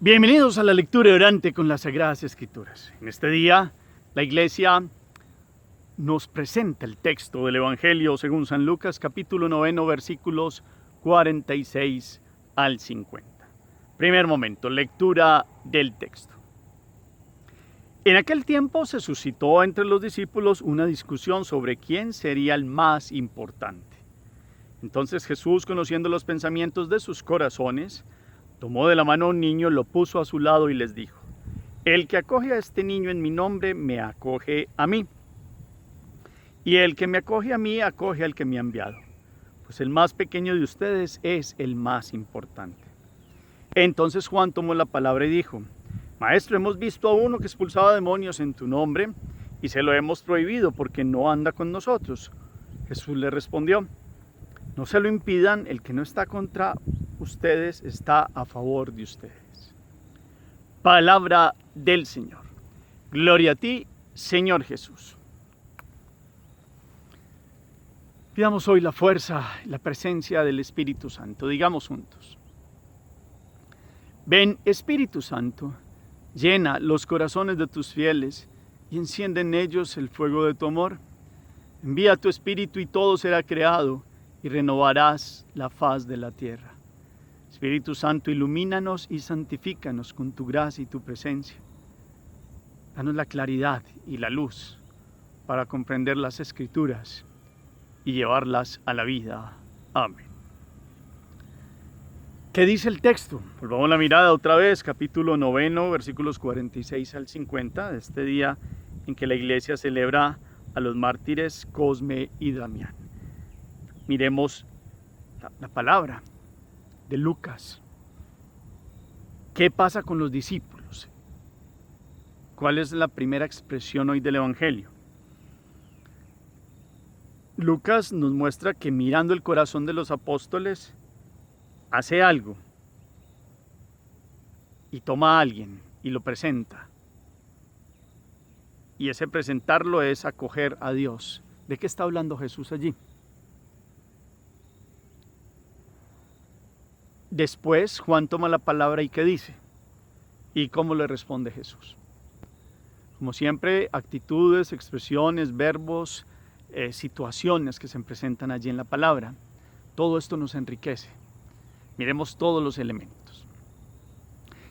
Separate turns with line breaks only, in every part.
Bienvenidos a la lectura orante con las Sagradas Escrituras. En este día, la Iglesia nos presenta el texto del Evangelio según San Lucas, capítulo 9, versículos 46 al 50. Primer momento, lectura del texto. En aquel tiempo se suscitó entre los discípulos una discusión sobre quién sería el más importante. Entonces Jesús, conociendo los pensamientos de sus corazones, tomó de la mano a un niño, lo puso a su lado y les dijo: el que acoge a este niño en mi nombre, me acoge a mí. Y el que me acoge a mí, acoge al que me ha enviado. Pues el más pequeño de ustedes es el más importante. Entonces Juan tomó la palabra y dijo: Maestro, hemos visto a uno que expulsaba demonios en tu nombre, y se lo hemos prohibido porque no anda con nosotros. Jesús le respondió: no se lo impidan, el que no está contra ustedes está a favor de ustedes. Palabra del Señor. Gloria a ti, Señor Jesús. Pidamos hoy la fuerza y la presencia del Espíritu Santo. Digamos juntos: ven, Espíritu Santo, llena los corazones de tus fieles y enciende en ellos el fuego de tu amor. Envía tu Espíritu y todo será creado y renovarás la faz de la tierra. Espíritu Santo, ilumínanos y santifícanos con tu gracia y tu presencia. Danos la claridad y la luz para comprender las Escrituras y llevarlas a la vida. Amén. ¿Qué dice el texto? Volvamos la mirada otra vez, capítulo 9, versículos 46 al 50, de este día en que la Iglesia celebra a los mártires Cosme y Damián. Miremos la palabra de Lucas. ¿Qué pasa con los discípulos? ¿Cuál es la primera expresión hoy del Evangelio? Lucas nos muestra que mirando el corazón de los apóstoles, hace algo y toma a alguien y lo presenta. Y ese presentarlo es acoger a Dios. ¿De qué está hablando Jesús allí? Después Juan toma la palabra y ¿qué dice? ¿Y cómo le responde Jesús? Como siempre, actitudes, expresiones, verbos, situaciones que se presentan allí en la palabra. Todo esto nos enriquece. Miremos todos los elementos.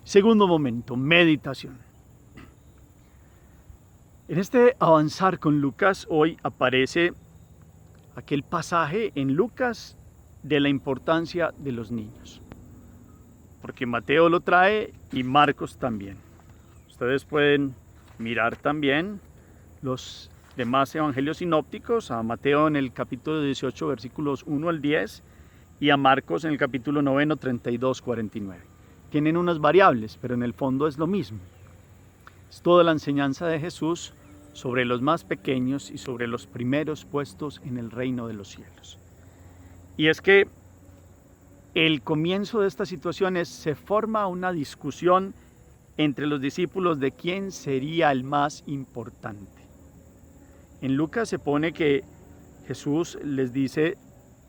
Segundo momento, meditación. En este avanzar con Lucas, hoy aparece aquel pasaje en Lucas de la importancia de los niños. Porque Mateo lo trae y Marcos también. Ustedes pueden mirar también los demás evangelios sinópticos, a Mateo en el capítulo 18, versículos 1 al 10, y a Marcos en el capítulo 9, 32, 49. Tienen unas variables, pero en el fondo es lo mismo. Es toda la enseñanza de Jesús sobre los más pequeños y sobre los primeros puestos en el reino de los cielos. Y es que el comienzo de esta situación es: se forma una discusión entre los discípulos de quién sería el más importante. En Lucas se pone que Jesús les dice,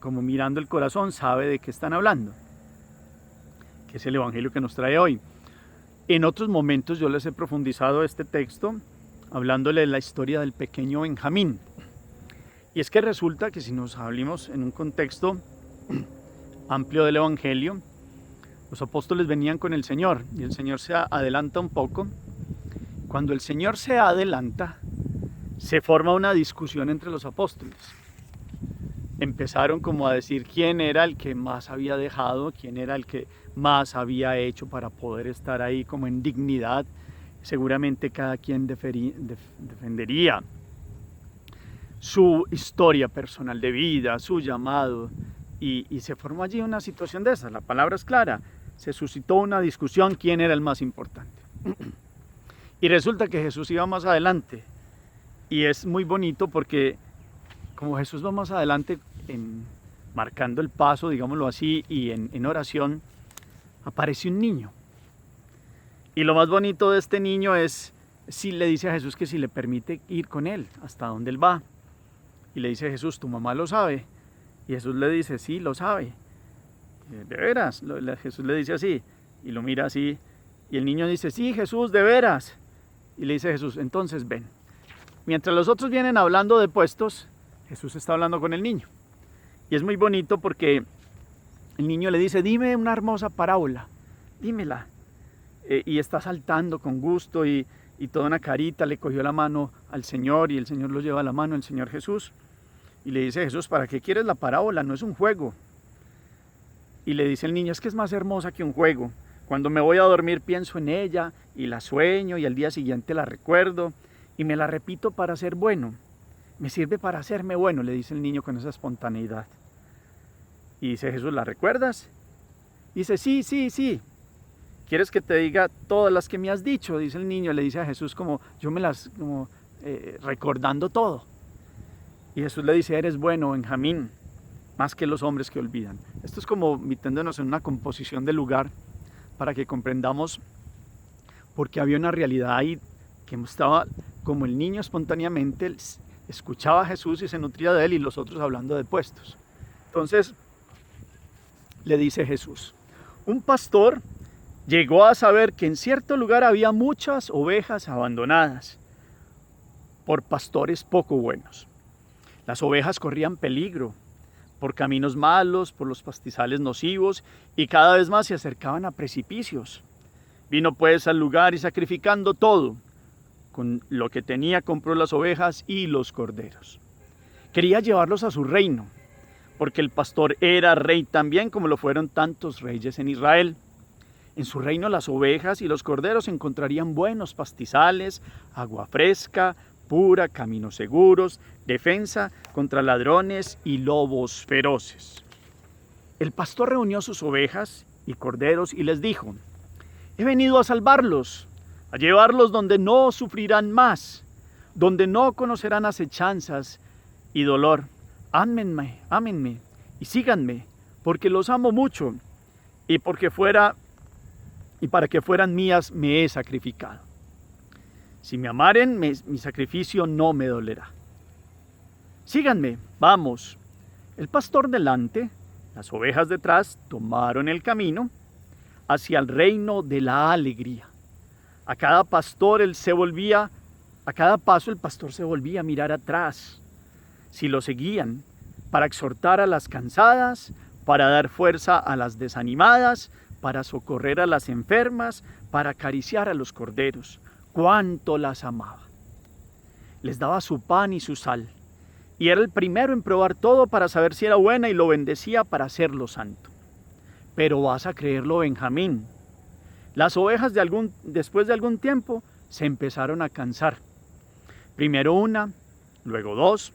como mirando el corazón, sabe de qué están hablando, que es el evangelio que nos trae hoy. En otros momentos yo les he profundizado este texto hablándole de la historia del pequeño Benjamín. Y es que resulta que si nos hablamos en un contexto amplio del evangelio, los apóstoles venían con el Señor y el Señor se adelanta un poco. Cuando el Señor se adelanta, se forma una discusión entre los apóstoles. Empezaron como a decir quién era el que más había dejado, quién era el que más había hecho para poder estar ahí como en dignidad. Seguramente cada quien defendería su historia personal de vida, su llamado, y se formó allí una situación de esas. La palabra es clara, se suscitó una discusión quién era el más importante. Y resulta que Jesús iba más adelante, y es muy bonito porque como Jesús va más adelante marcando el paso, digámoslo así, y en oración, aparece un niño. Y lo más bonito de este niño es, si le dice a Jesús que si le permite ir con él, hasta donde él va. Y le dice Jesús: ¿tu mamá lo sabe? Y Jesús le dice: sí, lo sabe. ¿De veras? Jesús le dice así, y lo mira así, Y el niño dice, sí, Jesús, de veras. Y le dice Jesús, entonces ven. Mientras los otros vienen hablando de puestos, Jesús está hablando con el niño. Y es muy bonito porque el niño le dice, dime una hermosa parábola, dímela. Y está saltando con gusto y toda una carita, le cogió la mano al Señor y el Señor lo lleva a la mano, el Señor Jesús. Y le dice Jesús, ¿para qué quieres la parábola? No es un juego. Y le dice el niño, es que es más hermosa que un juego. Cuando me voy a dormir pienso en ella y la sueño y al día siguiente la recuerdo y me la repito para ser bueno. Me sirve para hacerme bueno, le dice el niño con esa espontaneidad. Y dice Jesús, ¿la recuerdas? Dice, sí. ¿Quieres que te diga todas las que me has dicho? Dice el niño, le dice a Jesús como recordando todo. Y Jesús le dice, eres bueno, Benjamín, más que los hombres que olvidan. Esto es como metiéndonos en una composición del lugar para que comprendamos porque había una realidad ahí que estaba como el niño espontáneamente escuchaba a Jesús y se nutría de él y los otros hablando de puestos. Entonces le dice Jesús, un pastor llegó a saber que en cierto lugar había muchas ovejas abandonadas por pastores poco buenos. Las ovejas corrían peligro por caminos malos, por los pastizales nocivos y cada vez más se acercaban a precipicios. Vino pues al lugar y sacrificando todo, con lo que tenía compró las ovejas y los corderos. Quería llevarlos a su reino, porque el pastor era rey también como lo fueron tantos reyes en Israel. En su reino las ovejas y los corderos encontrarían buenos pastizales, agua fresca, pura, caminos seguros, defensa contra ladrones y lobos feroces. El pastor reunió sus ovejas y corderos y les dijo, he venido a salvarlos, a llevarlos donde no sufrirán más, donde no conocerán acechanzas y dolor. Ámenme y síganme, porque los amo mucho y para que fueran mías me he sacrificado. Si me amaren, mi sacrificio no me dolerá. Síganme, vamos. El pastor delante, las ovejas detrás, tomaron el camino hacia el reino de la alegría. A cada paso el pastor se volvía a mirar atrás. Si lo seguían, para exhortar a las cansadas, para dar fuerza a las desanimadas, para socorrer a las enfermas, para acariciar a los corderos. Cuánto las amaba. Les daba su pan y su sal, y era el primero en probar todo para saber si era buena y lo bendecía para hacerlo santo. Pero vas a creerlo, Benjamín. Las ovejas después de algún tiempo se empezaron a cansar. Primero una, luego 2,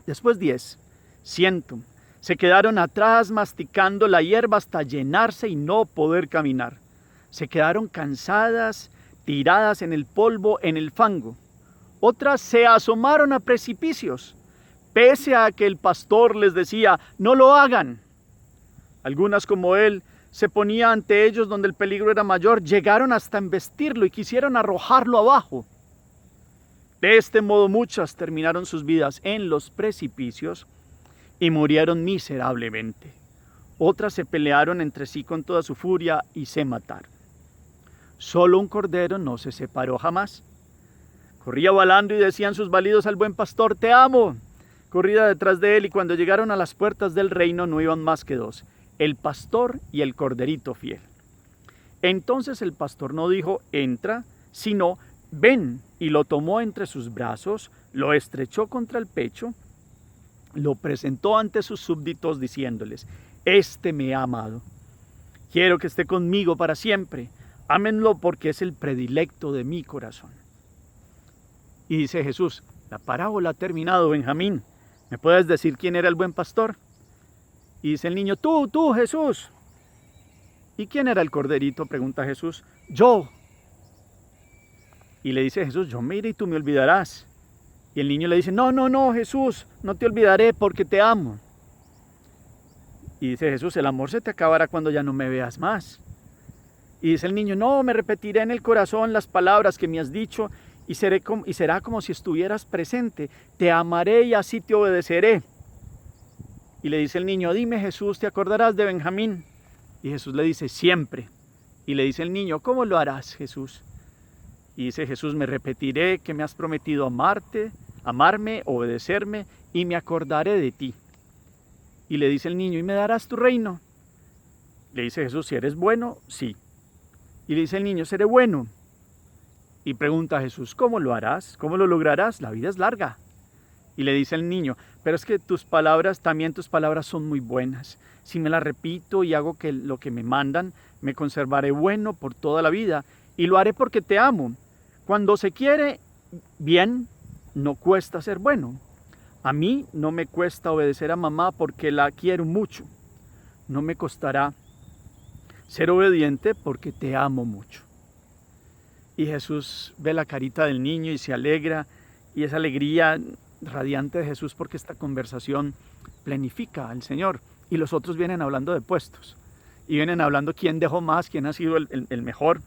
después 10, 100. Se quedaron atrás masticando la hierba hasta llenarse y no poder caminar. Se quedaron cansadas, tiradas en el polvo, en el fango. Otras se asomaron a precipicios, pese a que el pastor les decía, no lo hagan. Algunas como él, se ponía ante ellos donde el peligro era mayor, llegaron hasta embestirlo y quisieron arrojarlo abajo. De este modo muchas terminaron sus vidas en los precipicios y murieron miserablemente. Otras se pelearon entre sí con toda su furia y se mataron. Solo un cordero no se separó jamás. Corría balando y decían sus balidos al buen pastor, te amo. Corría detrás de él y cuando llegaron a las puertas del reino no iban más que 2, el pastor y el corderito fiel. Entonces el pastor no dijo, entra, sino, ven, y lo tomó entre sus brazos, lo estrechó contra el pecho, lo presentó ante sus súbditos diciéndoles, este me ha amado. Quiero que esté conmigo para siempre. Ámenlo porque es el predilecto de mi corazón. Y dice Jesús, la parábola ha terminado, Benjamín. ¿Me puedes decir quién era el buen pastor? Y dice el niño, tú, Jesús. ¿Y quién era el corderito? Pregunta Jesús. Yo. Y le dice Jesús, yo me iré y tú me olvidarás. Y el niño le dice, no, Jesús, no te olvidaré porque te amo. Y dice Jesús, el amor se te acabará cuando ya no me veas más. Y dice el niño, no, me repetiré en el corazón las palabras que me has dicho y será como si estuvieras presente. Te amaré y así te obedeceré. Y le dice el niño, dime Jesús, ¿te acordarás de Benjamín? Y Jesús le dice, siempre. Y le dice el niño, ¿cómo lo harás, Jesús? Y dice Jesús, me repetiré que me has prometido amarme, obedecerme, y me acordaré de ti. Y le dice el niño, ¿y me darás tu reino? Le dice Jesús, si eres bueno, sí. Y le dice el niño, seré bueno. Y pregunta a Jesús, ¿cómo lo harás? ¿Cómo lo lograrás? La vida es larga. Y le dice el niño, pero es que tus palabras son muy buenas. Si me las repito y hago lo que me mandan, me conservaré bueno por toda la vida. Y lo haré porque te amo. Cuando se quiere bien, no cuesta ser bueno. A mí no me cuesta obedecer a mamá porque la quiero mucho. No me costará ser obediente porque te amo mucho. Y Jesús ve la carita del niño y se alegra, y esa alegría radiante de Jesús, porque esta conversación planifica al Señor. Y los otros vienen hablando de puestos, y vienen hablando quién dejó más, quién ha sido el mejor.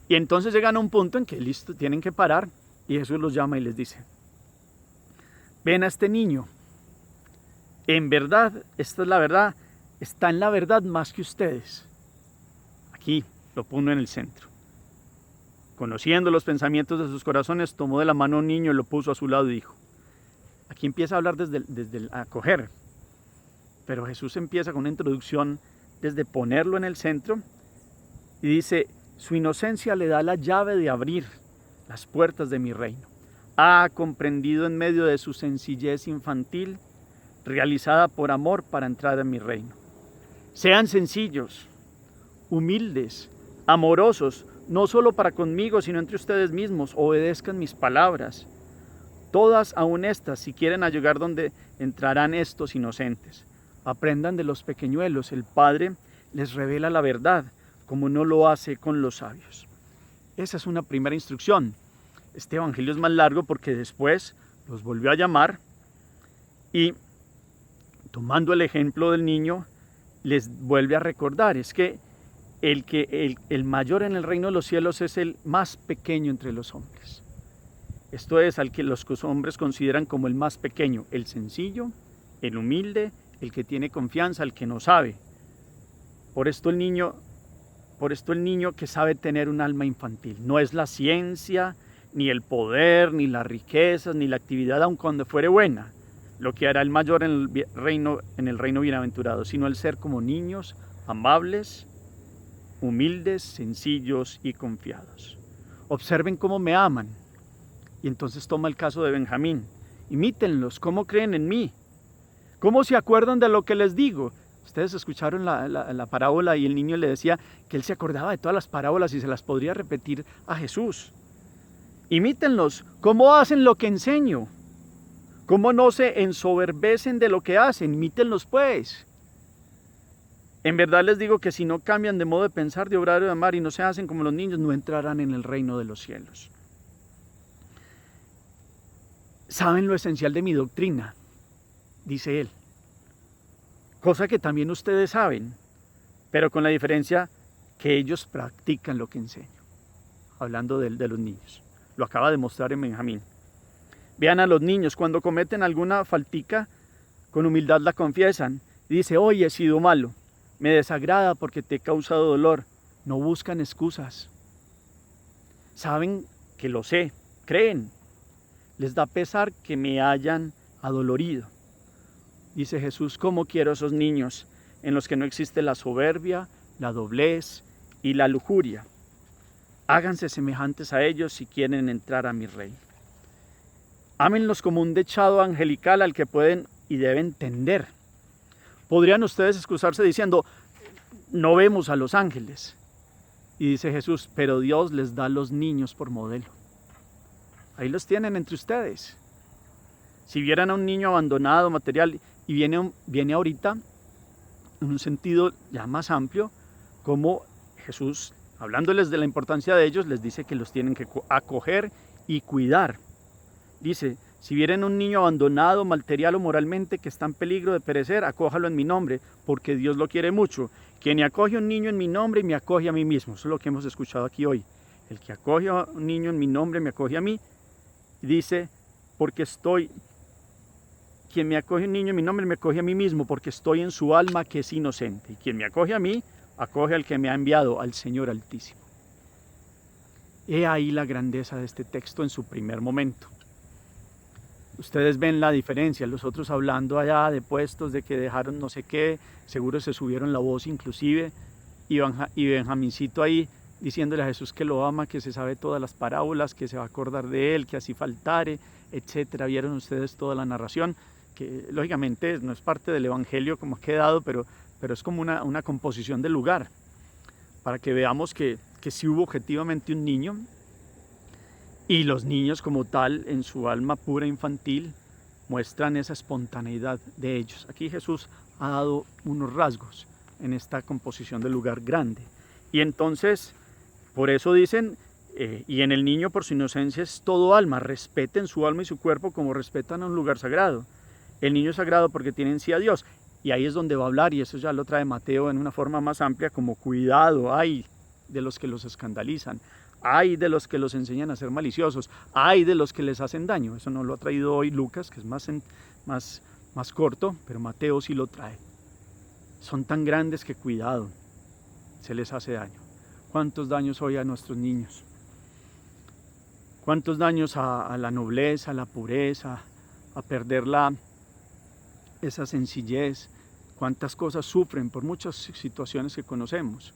Y entonces llegan a un punto en que listo, tienen que parar, y Jesús los llama y les dice, ven a este niño, en verdad, esta es la verdad, está en la verdad más que ustedes. Aquí lo pongo en el centro. Conociendo los pensamientos de sus corazones, tomó de la mano a un niño y lo puso a su lado y dijo, aquí empieza a hablar desde el acoger, pero Jesús empieza con una introducción desde ponerlo en el centro y dice, su inocencia le da la llave de abrir las puertas de mi reino. Ha comprendido en medio de su sencillez infantil, realizada por amor para entrar en mi reino. Sean sencillos, humildes, amorosos, no solo para conmigo, sino entre ustedes mismos. Obedezcan mis palabras. Todas aun estas, si quieren llegar donde entrarán estos inocentes. Aprendan de los pequeñuelos. El Padre les revela la verdad, como no lo hace con los sabios. Esa es una primera instrucción. Este evangelio es más largo porque después los volvió a llamar y, tomando el ejemplo del niño, les vuelve a recordar, es que el mayor en el reino de los cielos es el más pequeño entre los hombres. Esto es al que los hombres consideran como el más pequeño, el sencillo, el humilde, el que tiene confianza, el que no sabe. Por esto el niño que sabe tener un alma infantil. No es la ciencia, ni el poder, ni las riquezas, ni la actividad, aun cuando fuere buena, lo que hará el mayor en el reino bienaventurado, sino el ser como niños, amables, humildes, sencillos y confiados. Observen cómo me aman. Y entonces toma el caso de Benjamín. Imítenlos, cómo creen en mí, cómo se acuerdan de lo que les digo. Ustedes escucharon la parábola y el niño le decía que él se acordaba de todas las parábolas y se las podría repetir a Jesús. Imítenlos, cómo hacen lo que enseño, cómo no se ensoberbecen de lo que hacen. Imítenlos pues. En verdad les digo que si no cambian de modo de pensar, de obrar y de amar y no se hacen como los niños, no entrarán en el reino de los cielos. Saben lo esencial de mi doctrina, dice él, cosa que también ustedes saben, pero con la diferencia que ellos practican lo que enseño. Hablando de los niños, lo acaba de mostrar en Benjamín. Vean a los niños, cuando cometen alguna faltica, con humildad la confiesan. Dice, hoy he sido malo, me desagrada porque te he causado dolor. No buscan excusas. Saben que lo sé, creen. Les da pesar que me hayan adolorido. Dice Jesús, ¿cómo quiero esos niños en los que no existe la soberbia, la doblez y la lujuria? Háganse semejantes a ellos si quieren entrar a mi reino. Ámenlos como un dechado angelical al que pueden y deben tender. Podrían ustedes excusarse diciendo, no vemos a los ángeles. Y dice Jesús, pero Dios les da a los niños por modelo. Ahí los tienen entre ustedes. Si vieran a un niño abandonado, material, y viene ahorita, en un sentido ya más amplio, como Jesús, hablándoles de la importancia de ellos, les dice que los tienen que acoger y cuidar. Dice, si vieren a un niño abandonado, material o moralmente, que está en peligro de perecer, acójalo en mi nombre, porque Dios lo quiere mucho. Quien acoge a un niño en mi nombre, me acoge a mí mismo. Eso es lo que hemos escuchado aquí hoy. El que acoge a un niño en mi nombre, me acoge a mí. Dice, quien me acoge a un niño en mi nombre, me acoge a mí mismo, porque estoy en su alma que es inocente. Y quien me acoge a mí, acoge al que me ha enviado, al Señor Altísimo. He ahí la grandeza de este texto en su primer momento. Ustedes ven la diferencia, los otros hablando allá de puestos, de que dejaron no sé qué, seguro se subieron la voz inclusive, y Benjamincito ahí diciéndole a Jesús que lo ama, que se sabe todas las parábolas, que se va a acordar de él, que así faltare, etcétera. Vieron ustedes toda la narración, que lógicamente no es parte del Evangelio como ha quedado, pero es como una composición del lugar, para que veamos que sí hubo objetivamente un niño, y los niños como tal, en su alma pura infantil, muestran esa espontaneidad de ellos. Aquí Jesús ha dado unos rasgos en esta composición del lugar grande. Y entonces, por eso dicen, y en el niño por su inocencia es todo alma, respeten su alma y su cuerpo como respetan a un lugar sagrado. El niño es sagrado porque tiene en sí a Dios. Y ahí es donde va a hablar, y eso ya lo trae Mateo en una forma más amplia, como cuidado, ay de los que los escandalizan, ay de los que los enseñan a ser maliciosos, ay de los que les hacen daño. Eso no lo ha traído hoy Lucas, que es más corto, pero Mateo sí lo trae. Son tan grandes que cuidado, se les hace daño. ¿Cuántos daños hoy a nuestros niños? ¿Cuántos daños a la nobleza, a la pureza, a perder esa sencillez? ¿Cuántas cosas sufren por muchas situaciones que conocemos?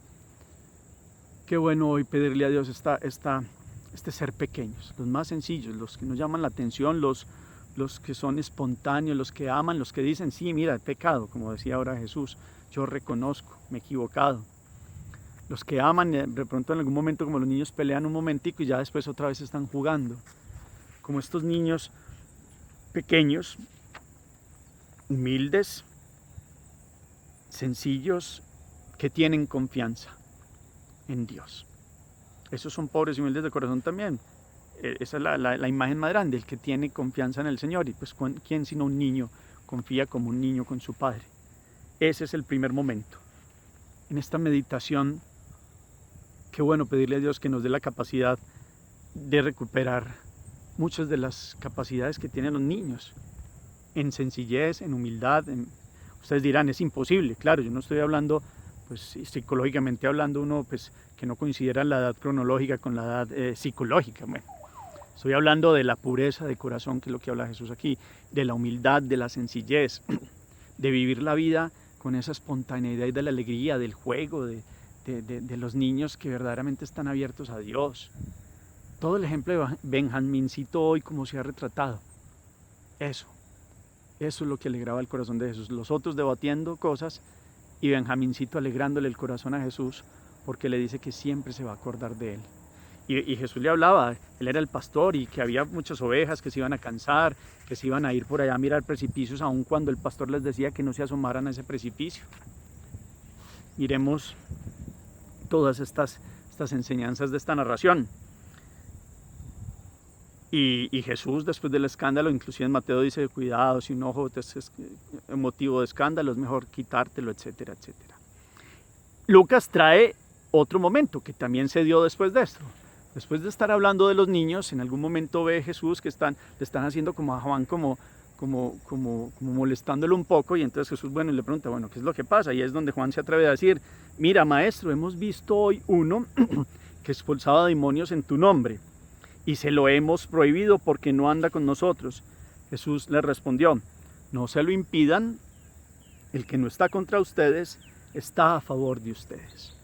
Qué bueno hoy pedirle a Dios este ser pequeños, los más sencillos, los que nos llaman la atención, los que son espontáneos, los que aman, los que dicen, sí, mira, he pecado, como decía ahora Jesús, yo reconozco, me he equivocado. Los que aman, de pronto en algún momento como los niños pelean un momentico y ya después otra vez están jugando. Como estos niños pequeños, humildes, sencillos, que tienen confianza en Dios. Esos son pobres y humildes de corazón también. Esa es la imagen más grande, el que tiene confianza en el Señor. Y pues ¿quién sino un niño confía como un niño con su padre? Ese es el primer momento. En esta meditación, qué bueno pedirle a Dios que nos dé la capacidad de recuperar muchas de las capacidades que tienen los niños, en sencillez, en humildad. Ustedes dirán, es imposible. Claro, yo no estoy hablando, pues psicológicamente hablando, uno pues que no considera la edad cronológica con la edad psicológica. Bueno, estoy hablando de la pureza de corazón, que es lo que habla Jesús aquí, de la humildad, de la sencillez, de vivir la vida con esa espontaneidad y de la alegría, del juego, de los niños que verdaderamente están abiertos a Dios. Todo el ejemplo de Benjamincito hoy, como se ha retratado. Eso es lo que alegraba el corazón de Jesús. Los otros debatiendo cosas y Benjamincito alegrándole el corazón a Jesús, porque le dice que siempre se va a acordar de él. Y Jesús le hablaba, él era el pastor y que había muchas ovejas que se iban a cansar, que se iban a ir por allá a mirar precipicios, aun cuando el pastor les decía que no se asomaran a ese precipicio. Miremos todas estas enseñanzas de esta narración. Y Jesús, después del escándalo, inclusive en Mateo dice, cuidado, si un ojo es motivo de escándalo, es mejor quitártelo, etcétera, etcétera. Lucas trae otro momento que también se dio después de esto. Después de estar hablando de los niños, en algún momento ve Jesús que le están haciendo como a Juan, como molestándolo un poco, y entonces Jesús, bueno, le pregunta, bueno, ¿qué es lo que pasa? Y es donde Juan se atreve a decir, mira, maestro, hemos visto hoy uno que expulsaba demonios en tu nombre, y se lo hemos prohibido porque no anda con nosotros. Jesús le respondió, no se lo impidan, el que no está contra ustedes está a favor de ustedes.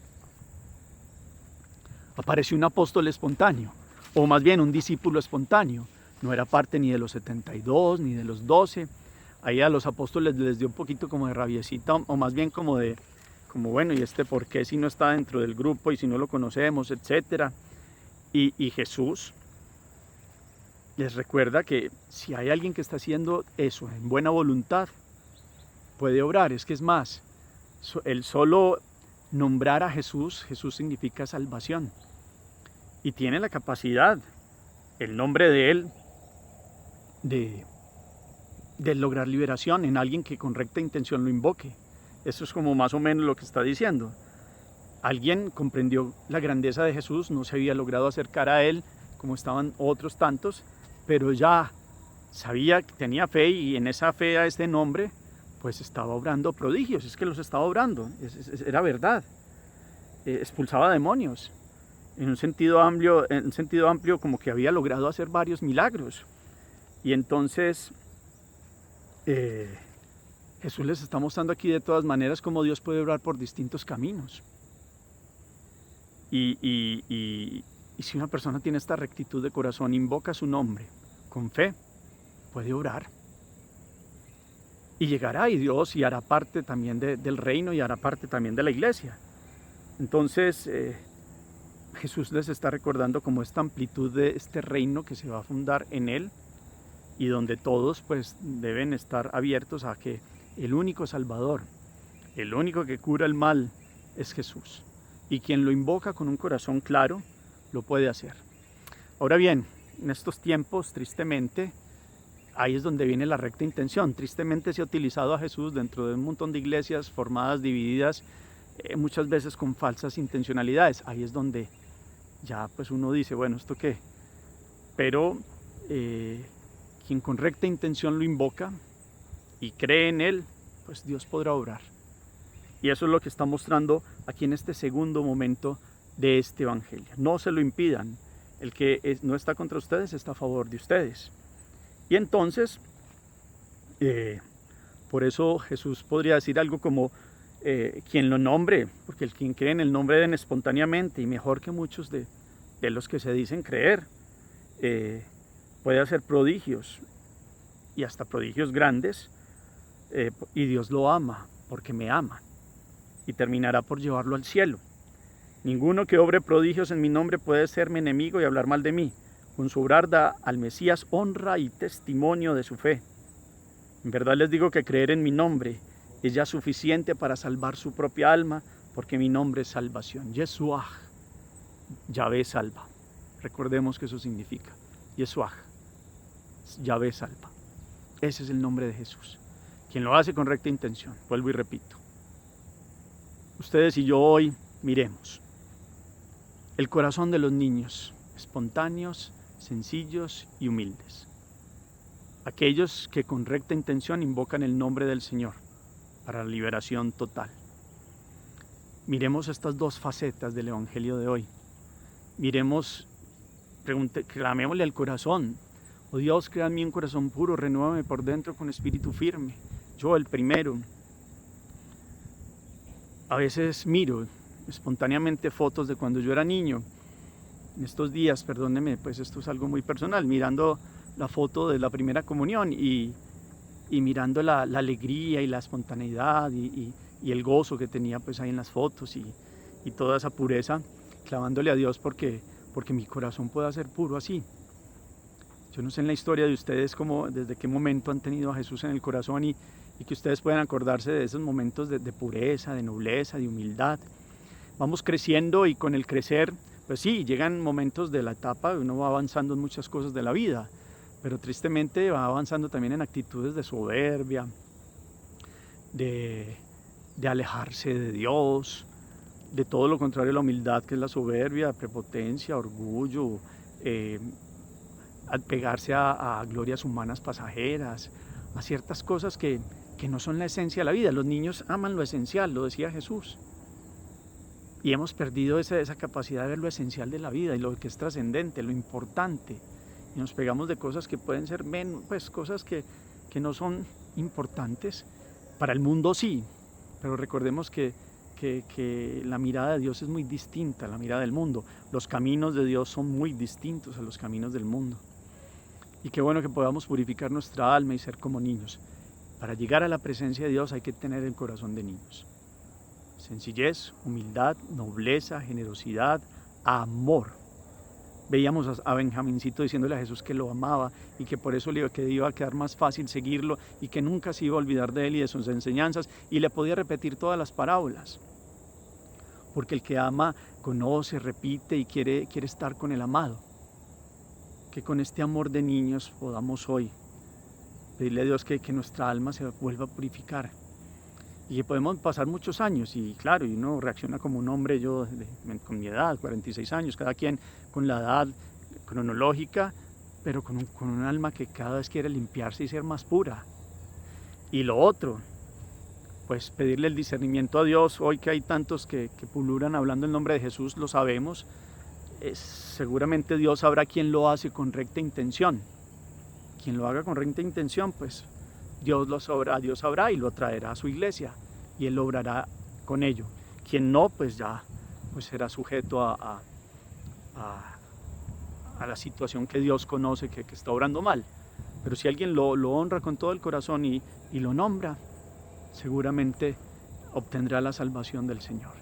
Apareció un apóstol espontáneo, o más bien un discípulo espontáneo. No era parte ni de los 72, ni de los 12. Ahí a los apóstoles les dio un poquito como de rabiecita, o más bien como bueno, ¿y este por qué si no está dentro del grupo y si no lo conocemos, etcétera? Y Jesús les recuerda que si hay alguien que está haciendo eso en buena voluntad, puede obrar. Es que es más, el solo nombrar a Jesús significa salvación. Y tiene la capacidad, el nombre de Él, de lograr liberación en alguien que con recta intención lo invoque. Eso es como más o menos lo que está diciendo. Alguien comprendió la grandeza de Jesús, no se había logrado acercar a Él como estaban otros tantos, pero ya sabía que tenía fe, y en esa fe a este nombre pues estaba obrando prodigios. Es que los estaba obrando, era verdad. expulsaba demonios. En un sentido amplio como que había logrado hacer varios milagros. Y entonces Jesús les está mostrando aquí de todas maneras cómo Dios puede obrar por distintos caminos. Y si una persona tiene esta rectitud de corazón, invoca su nombre con fe, puede obrar. Y llegará y Dios y hará parte también del reino y hará parte también de la iglesia. Entonces Jesús les está recordando como esta amplitud de este reino que se va a fundar en Él y donde todos pues deben estar abiertos a que el único Salvador, el único que cura el mal es Jesús. Y quien lo invoca con un corazón claro, lo puede hacer. Ahora bien, en estos tiempos, tristemente, ahí es donde viene la recta intención. Tristemente se ha utilizado a Jesús dentro de un montón de iglesias formadas, divididas, muchas veces con falsas intencionalidades. Ahí es donde ya pues uno dice, bueno, ¿esto qué? Pero quien con recta intención lo invoca y cree en Él, pues Dios podrá obrar. Y eso es lo que está mostrando aquí en este segundo momento de este evangelio. No se lo impidan. El que no está contra ustedes está a favor de ustedes. Y entonces, por eso Jesús podría decir algo como, quien lo nombre, porque el quien cree en el nombre den espontáneamente y mejor que muchos de los que se dicen creer, puede hacer prodigios y hasta prodigios grandes, y Dios lo ama porque me ama y terminará por llevarlo al cielo. Ninguno que obre prodigios en mi nombre puede ser mi enemigo y hablar mal de mí. Con su obrar da al Mesías honra y testimonio de su fe. En verdad les digo que creer en mi nombre es ya suficiente para salvar su propia alma, porque mi nombre es salvación. Yeshua, Yahvé salva. Recordemos que eso significa. Yeshua, Yahvé salva. Ese es el nombre de Jesús. Quien lo hace con recta intención. Vuelvo y repito. Ustedes y yo hoy miremos el corazón de los niños, espontáneos, sencillos y humildes. Aquellos que con recta intención invocan el nombre del Señor para la liberación total. Miremos estas dos facetas del Evangelio de hoy. Miremos, clamémosle al corazón. Oh Dios, crea en mí un corazón puro, renuévame por dentro con espíritu firme. Yo el primero. A veces miro espontáneamente fotos de cuando yo era niño. En estos días, perdóneme, pues esto es algo muy personal, mirando la foto de la primera comunión y mirando la alegría y la espontaneidad y el gozo que tenía pues ahí en las fotos y toda esa pureza, clamándole a Dios porque mi corazón pueda ser puro así. Yo no sé en la historia de ustedes desde qué momento han tenido a Jesús en el corazón y que ustedes puedan acordarse de esos momentos de pureza, de nobleza, de humildad. Vamos creciendo y con el crecer, pues sí, llegan momentos de la etapa, uno va avanzando en muchas cosas de la vida, pero tristemente va avanzando también en actitudes de soberbia, de alejarse de Dios, de todo lo contrario a la humildad, que es la soberbia, prepotencia, orgullo, apegarse a glorias humanas pasajeras, a ciertas cosas que no son la esencia de la vida. Los niños aman lo esencial, lo decía Jesús. Y hemos perdido esa capacidad de ver lo esencial de la vida y lo que es trascendente, lo importante. Y nos pegamos de cosas que pueden ser menos, pues cosas que no son importantes. Para el mundo sí, pero recordemos que la mirada de Dios es muy distinta a la mirada del mundo. Los caminos de Dios son muy distintos a los caminos del mundo. Y qué bueno que podamos purificar nuestra alma y ser como niños. Para llegar a la presencia de Dios hay que tener el corazón de niños. Sencillez, humildad, nobleza, generosidad, amor. Veíamos a Benjamincito diciéndole a Jesús que lo amaba y que por eso que iba a quedar más fácil seguirlo y que nunca se iba a olvidar de él y de sus enseñanzas, y le podía repetir todas las parábolas. Porque el que ama conoce, repite y quiere estar con el amado. Que con este amor de niños podamos hoy pedirle a Dios que nuestra alma se vuelva a purificar. Y que podemos pasar muchos años y claro, y uno reacciona como un hombre, yo con mi edad, 46 años, cada quien con la edad cronológica, pero con un alma que cada vez quiere limpiarse y ser más pura. Y lo otro, pues pedirle el discernimiento a Dios. Hoy que hay tantos que pululan hablando el nombre de Jesús, lo sabemos. Seguramente Dios sabrá quién lo hace con recta intención. Quien lo haga con recta intención, pues Dios sabrá y lo traerá a su iglesia y Él obrará con ello. Quien no, pues ya pues será sujeto a la situación que Dios conoce que está obrando mal. Pero si alguien lo honra con todo el corazón y lo nombra, seguramente obtendrá la salvación del Señor.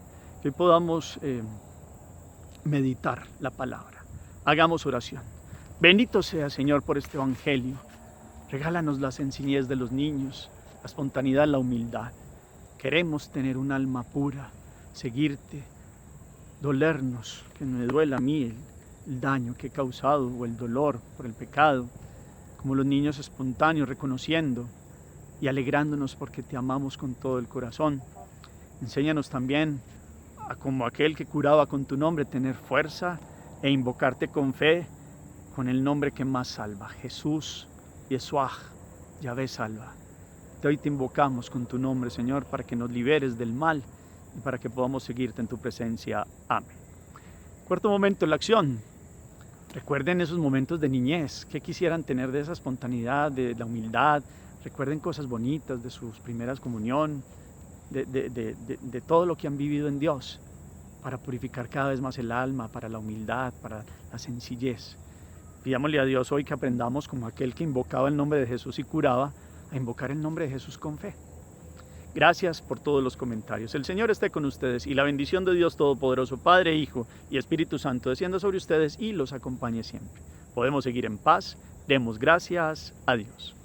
Que hoy podamos meditar la palabra. Hagamos oración. Bendito sea, Señor, por este evangelio. Regálanos la sencillez de los niños, la espontaneidad, la humildad. Queremos tener un alma pura, seguirte, dolernos, que me duela a mí el daño que he causado o el dolor por el pecado, como los niños espontáneos, reconociendo y alegrándonos porque te amamos con todo el corazón. Enséñanos también a, como aquel que curaba con tu nombre, tener fuerza e invocarte con fe, con el nombre que más salva, Jesús, Yeshua, Yahvé salva. Hoy te invocamos con tu nombre, Señor, para que nos liberes del mal y para que podamos seguirte en tu presencia. Amén. Cuarto momento, la acción. Recuerden esos momentos de niñez, que quisieran tener de esa espontaneidad, de la humildad. Recuerden cosas bonitas de sus primeras comunión, de todo lo que han vivido en Dios, para purificar cada vez más el alma, para la humildad, para la sencillez. Pidámosle a Dios hoy que aprendamos, como aquel que invocaba el nombre de Jesús y curaba, a invocar el nombre de Jesús con fe. Gracias por todos los comentarios. El Señor esté con ustedes y la bendición de Dios Todopoderoso, Padre, Hijo y Espíritu Santo, descienda sobre ustedes y los acompañe siempre. Podemos seguir en paz. Demos gracias a Dios.